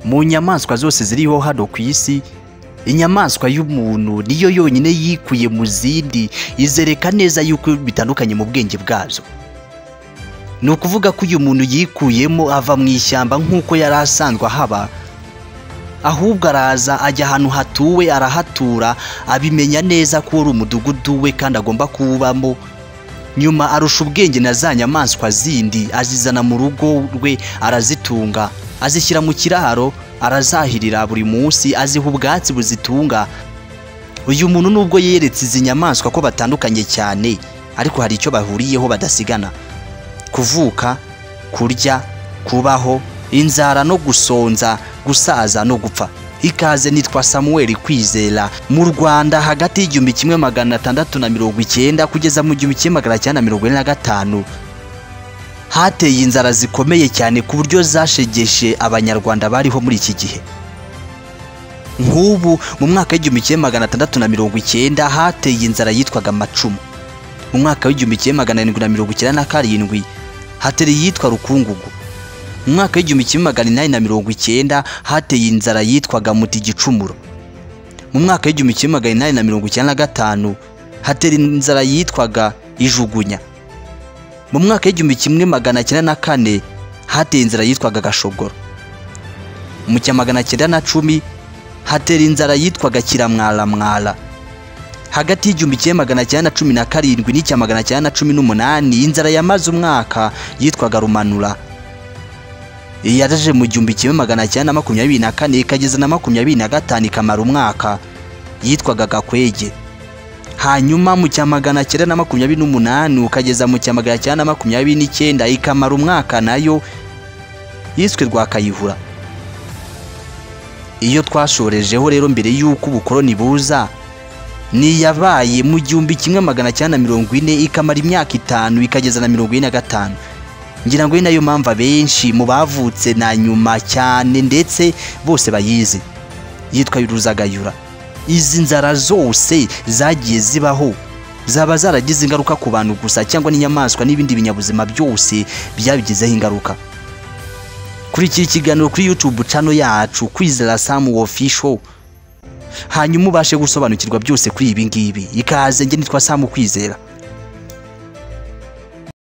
mu nyamaswa zose ziriho hano ku isi, inyamaswa y'umuntu niyo yonyine yikuye mu zindi, izereka neza yuko bitandukanye mu bwenge bwazo. Ni ukuvuga ko uyu muntu yikuyemo ava mu ishyamba nk'uko yari asanzwe ahaba, ahubwo araza ajya ahantu hatuwe, arahatura, abimenya neza ko ari umudugudu we kandi agomba kuwubamo. Nyuma arusha ubwenge na za nyamaswa zindi, azizana mu rugo rwe, arazitunga, azishyira mu kiraro, arazahirira buri munsi, aziha ubwatsi buzitunga. Uyu muntu nubwo yeretse izi nyamaswa ko batandukanye cyane, ariko hari icyo bahuriyeho badasigana: kuvuka, kurya, kubaho, inzara no gusonza, gusaza no gupfa. Ikaze, nitwa Samuel Kwizera. Mu Rwanda hagati y'1690 kugeza mu 1945 hateye inzara zikomeye cyane ku buryo zashegeshe abanyarwanda bariho muri iki gihe. Nk'ubu mu mwaka w'1990 hateye inzara yitwaga amacumu. Mu mwaka w'1797 hateye yitwa rukungugu. Mu mwaka w'1890 hateye inzara yitwaga mutigicumuro. Mu mwaka w'1895 hateye inzara yitwaga ijugunya. Mu mwaka w'1904 hateye inzara yitwaga gashogoro. Mu cya 1910 hateye inzara yitwaga kiramwaramwara. Hagati y'1917 n'icya 1918 inzara yamaze umwaka yitwaga rumanura. Yaje mu 1924 ikageza na 25 ikamara umwaka yitwaga gakwege. Hanyuma mu cya 1928 ukageza mu cya 1929 ikamara umwaka nayo yiswe Rwakayihura. Iyo twashorejeho rero mbere y'uko ubukoroni buza, ni yabaye mu 1940 ikamara imyaka 5 ikageza na 45. Ngira ngo ni nayo mpamvu benshi mu bavutse na nyuma cyane ndetse bose bayizi, yitwa Ruzagayura. Izi nzara zose zagiye zibaho zaba zaragize ingaruka ku bantu gusa cyangwa n'inyamaswa n'ibindi binyabuzima byose byabigizeho ingaruka. Kuri iki kiganiro kuri YouTube channel yacu Kwizera Sam Official, hanyuma ubashe gusobanukirwa byose kuri ibi ngibi. Ikaze, nge nitwa Sam Kwizera.